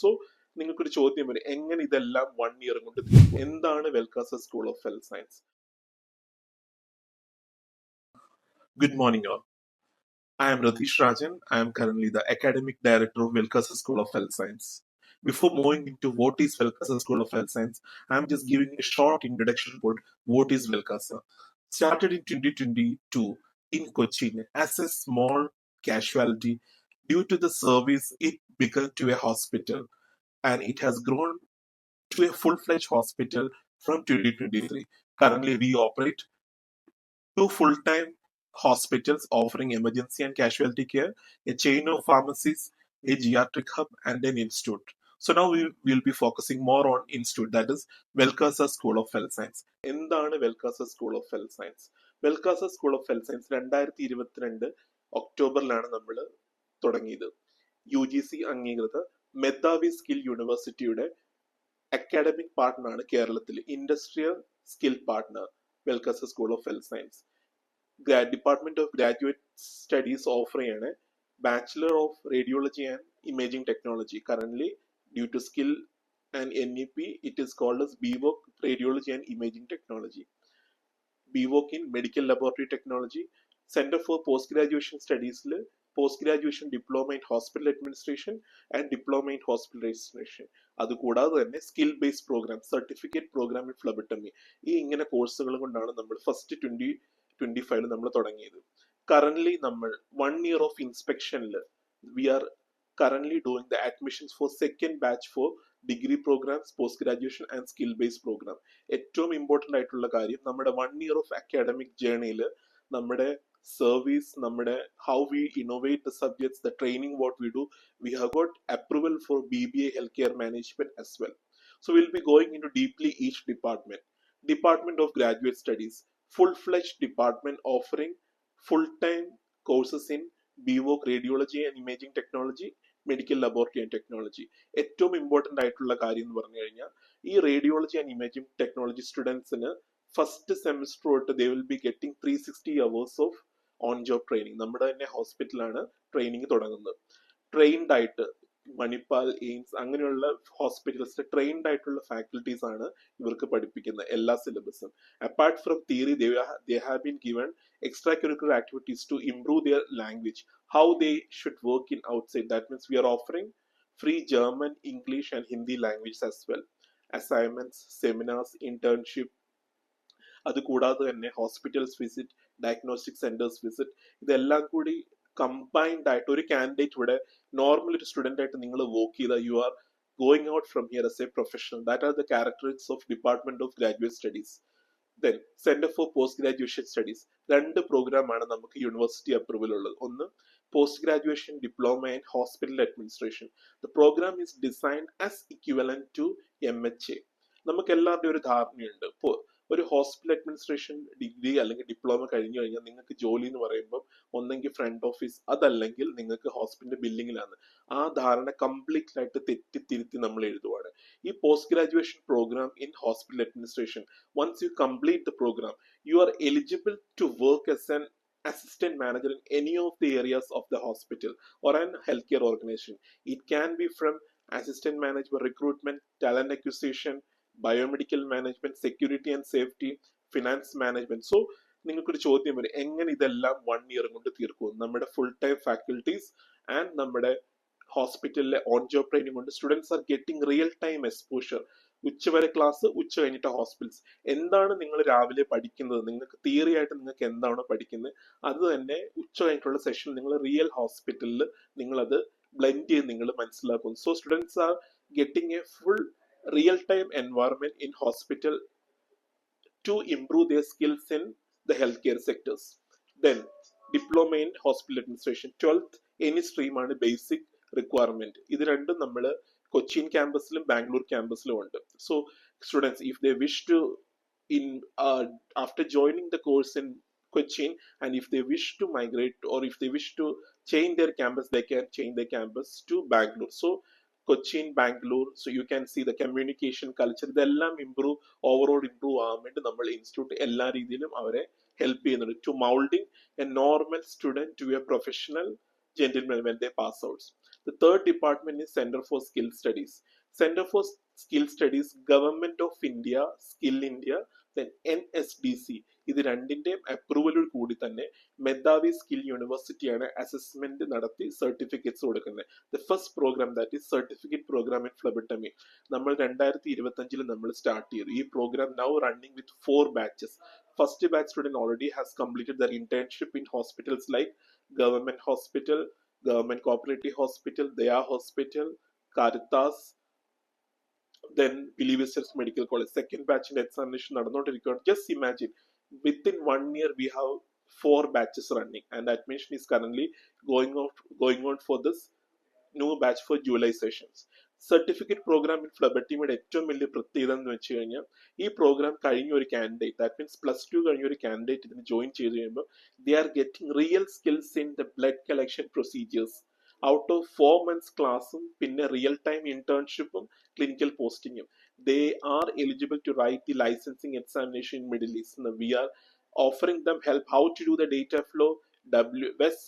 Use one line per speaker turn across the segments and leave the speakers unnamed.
So നിങ്ങൾക്കൊരു ചോദ്യം വരും, എങ്ങനെ ഇതെല്ലാം 1 ഇയർ കൊണ്ട് തീർക്കും? എന്താണ് Welcaza school of health science? Good morning, all. I am Ratish Rajan. I am currently the Academic Director of Velkasa School of Health Science. Before moving into what is Velkasa School of Health Science, I am just giving a short introduction about what is Velkasa. Started in 2022 in Cochin as a small casualty. Due to the service, it became to a hospital, and it has grown to a full-fledged hospital from 2023. Currently, we operate 2 full-time hospitals offering emergency and casualty care, a chain of pharmacies, a geriatric hub, and an institute. So now we will be focusing more on institute, that is Velkasa School of Health Science. എന്താണ് Welcaza school of health science? Welcaza school of health science 2022 ഒക്ടോബറിലാണ് നമ്മൾ തുടങ്ങിയത്. UGC അംഗീകൃത മെധാവി skill യൂണിവേഴ്സിറ്റിയുടെ academic പാർട്ണറാണ് കേരളത്തിൽ industrial skill partner Welcaza school of health science. Department of graduate studies offer ചെയ്യാണ് bachelor of radiology and imaging technology. Currently due to skill and NEP it is called as BVOC radiology and imaging technology, BVOC in medical laboratory technology. Centre for post graduation സ്റ്റഡീസിൽ post graduation diploma in hospital administration and diploma in hospital registration. അതുകൂടാതെ തന്നെ skill based programme, certificate programme in phlebotomy. ഈ ഇങ്ങനെ കോഴ്സുകൾ കൊണ്ടാണ് നമ്മൾ first 2025 നമ്മൾ തുടങ്ങിയത്. കറന്റ്ലി നമ്മൾ 1 ഇയർ ഓഫ് ഇൻസ്പെക്ഷനിൽ we are currently doing the admissions for second batch for degree programs, post graduation and skill based program. ഏറ്റവും ഇമ്പോർട്ടൻ്റ് ആയിട്ടുള്ള കാര്യം, നമ്മുടെ 1 ഇയർ ഓഫ് അക്കാഡമിക് ജേർണിയിൽ നമ്മുടെ സർവീസ്, നമ്മുടെ how we innovate the subjects, the training what we do, we have got approval for BBA health care management as well. So we'll be going into deeply each department. Department of Graduate Studies, full-fledged department offering full-time courses in BVOC radiology and imaging technology, medical laboratory and technology. ഏറ്റവും important ആയിട്ടുള്ള കാര്യം എന്ന് പറഞ്ഞു കഴിഞ്ഞാൽ, ഈ radiology and imaging technology സ്റ്റുഡൻസിന് first semester തൊട്ട് they will be getting 360 hours of on job training. നമ്മുടെ തന്നെ ഹോസ്പിറ്റലാണ് ട്രെയിനിങ് തുടങ്ങുന്നത്. ട്രെയിൻഡ് ആയിട്ട് മണിപ്പാൽ, എയിംസ് അങ്ങനെയുള്ള ഹോസ്പിറ്റൽസിലെ ട്രെയിൻഡ് ആയിട്ടുള്ള ഫാക്കൽറ്റീസ് ആണ് ഇവർക്ക് പഠിപ്പിക്കുന്നത് എല്ലാ സിലബസും. Apart from theory, they have been given extracurricular activities to improve their language, how they should work in outside. That means we are offering free German, English and Hindi languages as well. Assignments, seminars, internship. അതുകൂടാതെ തന്നെ hospitals visit, diagnostic centres visit, ഇതെല്ലാം കൂടി combined ആയിട്ട് ഒരു candidate ഇവിടെ normal ഒരു student ആയിട്ട് നിങ്ങൾ വർക്ക് ചെയ്താൽ you are going out from here as a professional. That are the characteristics of department of graduate studies. Then centre for post graduation studies. 2 പ്രോഗ്രാമാണ് നമുക്ക് യൂണിവേഴ്സിറ്റി അപ്രൂവൽ ഉള്ളത്. ഒന്ന് post graduation diploma in hospital administration. The programme is designed as equivalent to MHA. നമുക്ക് എല്ലാവരുടെയും ഒരു ധാരണയുണ്ട്, ഒരു hospital administration degree അല്ലെങ്കിൽ ഡിപ്ലോമ കഴിഞ്ഞു കഴിഞ്ഞാൽ നിങ്ങൾക്ക് ജോലി എന്ന് പറയുമ്പോൾ ഒന്നെങ്കിൽ ഫ്രണ്ട് ഓഫീസ്, അതല്ലെങ്കിൽ നിങ്ങൾക്ക് ഹോസ്പിറ്റൽ ബില്ലിങ്ങിലാണ്. ആ ധാരണ കംപ്ലീറ്റ് ആയിട്ട് തെറ്റിത്തിരുത്തി നമ്മൾ എഴുതുവാണ്. ഈ post graduation program in hospital administration, once you complete the program, you are eligible to work as an assistant manager in any of the areas of the hospital or an healthcare organization. It can be from assistant management, recruitment, talent acquisition, biomedical management, security and safety, finance management. So നിങ്ങൾക്കൊരു ചോദ്യം വരും, എങ്ങനെ ഇതെല്ലാം 1 year കൊണ്ട് തീർക്കും? നമ്മുടെ full time faculties and നമ്മുടെ ഹോസ്പിറ്റലിലെ ഓൺ ജോബ് ട്രെയിനിങ് കൊണ്ട് students are getting real time exposure. ഉച്ചവരെ ക്ലാസ്, ഉച്ച കഴിഞ്ഞിട്ട് ഹോസ്പിറ്റൽസ്. എന്താണ് നിങ്ങൾ രാവിലെ പഠിക്കുന്നത്, നിങ്ങൾക്ക് തിയറി ആയിട്ട് നിങ്ങൾക്ക് എന്താണോ പഠിക്കുന്നത്, അത് തന്നെ ഉച്ച കഴിഞ്ഞിട്ടുള്ള സെഷൻ നിങ്ങൾ റിയൽ ഹോസ്പിറ്റലിൽ നിങ്ങളത് ബ്ലെൻഡ് ചെയ്ത് നിങ്ങൾ മനസ്സിലാക്കും. So students are getting A full real-time environment in hospital to improve their skills in the healthcare sectors. Then diploma in hospital administration, 12th any stream ആണ് basic requirement. ഇത് രണ്ടും നമ്മൾ കൊച്ചിൻ ക്യാമ്പസിലും ബാംഗ്ലൂർ ക്യാമ്പസിലും ഉണ്ട്. So students, if they wish to after joining the course in Cochin, and if they wish to migrate or if they wish to change their campus, they can change their campus to Bangalore. So Cochin, Bangalore, so you can see the communication culture, ഇതെല്ലാം overall improve ആവാൻ വേണ്ടി നമ്മൾ institute എല്ലാ രീതിയിലും അവരെ help ചെയ്യുന്നുണ്ട് to moulding a normal student to a professional gentleman when they pass outs. The third department is Center for Skill Studies. Center for Skill Studies, Government of India, Skill India, then NSDC. ഇത് രണ്ടിന്റെയും അപ്രൂവലോട് കൂടി തന്നെ Medhavi skill യൂണിവേഴ്സിറ്റിയാണ് assessment നടത്തി certificates കൊടുക്കുന്നത്. The first programme that is certificate programme in phlebotomy നമ്മൾ 2025 നമ്മൾ സ്റ്റാർട്ട് ചെയ്തു. ഈ programme now running with 4 batches. First batch student already has completed their internship in hospitals like Government Hospital, Government Cooperative Hospital, Daya Hospital, Caritas, then Believers Medical College. Second batch in examination നടന്നുകൊണ്ടിരിക്കുകയാണ്. Just imagine, within 1 year we have 4 batches running, and admission is currently going on for this new batch for July sessions. Certificate programme in ഫ്ലബട്ടിയുടെ ഏറ്റവും വലിയ പ്രത്യേകത എന്ന് വെച്ച് കഴിഞ്ഞാൽ ഈ programme കഴിഞ്ഞ ഒരു കാൻഡിഡേറ്റ്, ദാറ്റ് മീൻസ് +2 കഴിഞ്ഞ ഒരു കാൻഡിഡേറ്റ് ഇതിന് ജോയിൻ ചെയ്ത് കഴിയുമ്പോൾ they are getting real skills in the blood collection procedures. Out of 4 months ക്ലാസ്സും പിന്നെ റിയൽ ടൈം ഇന്റേൺഷിപ്പും ക്ലിനിക്കൽ പോസ്റ്റിങ്ങും, they are eligible to write the licensing examination in Middle East. Now, we are offering them help how to do the data flow, WS,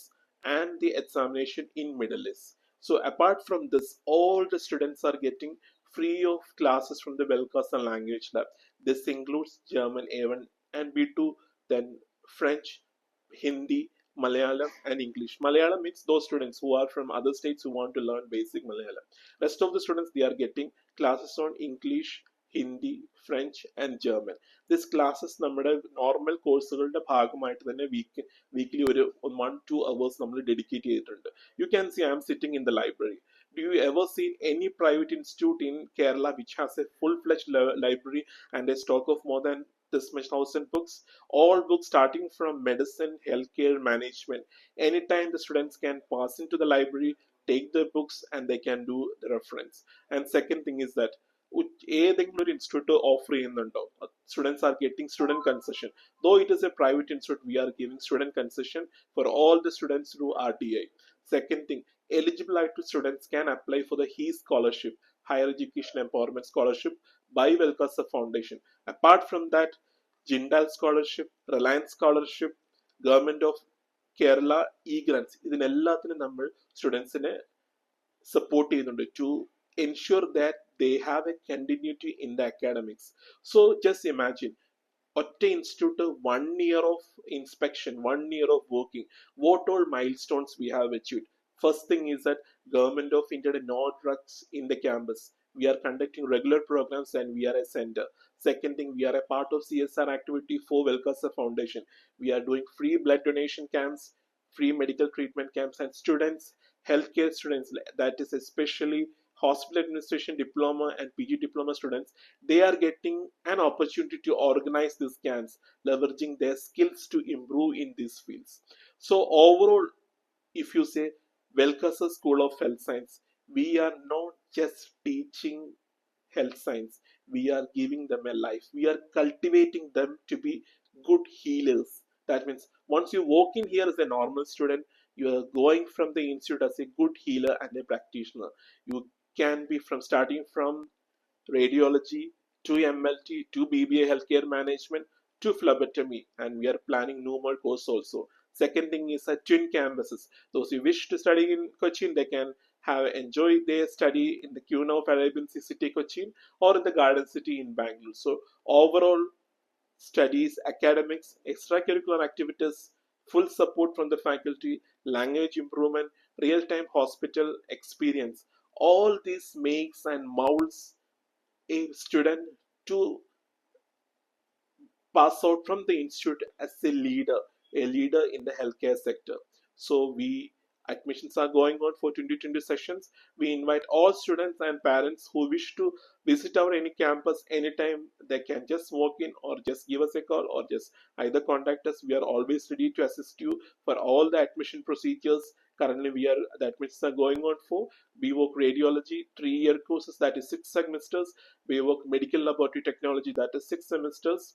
and the examination in Middle East. So apart from this, all the students are getting free of classes from the Belcasa Language Lab. This includes German A1 and B2, then French, Hindi, Malayalam, and English. Malayalam means those students who are from other states who want to learn basic Malayalam. Rest of the students, they are getting classes on English, Hindi, French, and German. This classes നമ്മുടെ normal കോഴ്സുകളുടെ ഭാഗമായിട്ട് തന്നെ weekly ഒരു 1-2 hours നമ്മൾ dedicate ചെയ്തിട്ടുണ്ട്. You can see I am sitting in the library. Do you ever see any private institute in Kerala which has a full-fledged library and a stock of more than this much 1,000 books? All books starting from medicine, healthcare, management. Anytime the students can pass into the library, take the books, and they can do the reference. And second thing is that ഏതെങ്കിലും ഒരു institute offer ചെയ്യുന്നുണ്ടോ? Students are getting student concession. Though it is a private institute, we are giving student concession for all the students through RTI. Second thing, eligible students can apply for the HE scholarship, Higher Education Empowerment Scholarship by Velkasa Foundation. Apart from that, Jindal Scholarship, Reliance Scholarship, Government of Kerala E-Grants, ഇതിനെല്ലാത്തിനും നമ്മൾ സ്റ്റുഡൻസിനെ support ചെയ്യുന്നുണ്ട് to ensure that they have a continuity in the academics. So just imagine, ഒറ്റ institute 1 year of inspection, 1 year of working, what all milestones we have achieved. First thing is that Government of India no drugs in the campus. We are conducting regular programs and we are a center. Second thing, we are a part of CSR activity for Velkasa Foundation. We are doing free blood donation camps, free medical treatment camps, and students, healthcare students, that is especially hospital administration diploma and PG diploma students, they are getting an opportunity to organize these camps, leveraging their skills to improve in these fields. So overall, if you say Velkasa School of Health Science, we are not just teaching health science, we are giving them a life. We are cultivating them to be good healers. That means once you walk in here as a normal student, you are going from the institute as a good healer and a practitioner. You can be starting from radiology to MLT to BBA healthcare management to phlebotomy, and we are planning no more course also. Second thing is twin campuses. Those who wish to study in Cochin, they can have enjoy their study in the CUNA of Arabian City Cochin or in the Garden City in Bangalore. So overall studies, academics, extracurricular activities, full support from the faculty, language improvement, real-time hospital experience. All this makes and molds a student to pass out from the institute as a leader in the healthcare sector. So admissions are going on for 2020 sessions. We invite all students and parents who wish to visit our any campus anytime. They can just walk in or just give us a call or just either contact us. We are always ready to assist you for all the admission procedures. Currently the admissions are going on for BVOC Radiology 3-year courses, that is 6 semesters, BVOC Medical Laboratory Technology, that is 6 semesters,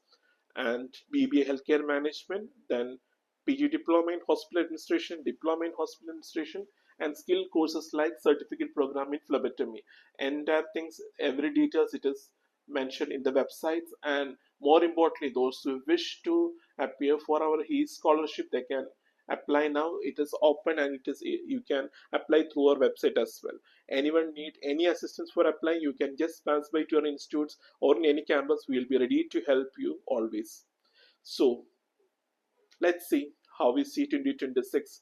and BBA Healthcare Management, then PG Diploma in Hospital Administration, Diploma in Hospital Administration, and skill courses like Certificate Program in Phlebotomy. Entire things, every details, it is mentioned in the websites. And more importantly, those who wish to appear for our HE scholarship, they can Apply now. It is open and it is you can apply through our website as well. Anyone need any assistance for applying, you can just pass by to our institutes or in any campus. We will be ready to help you always. So let's see how we see 2026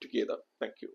together. Thank you.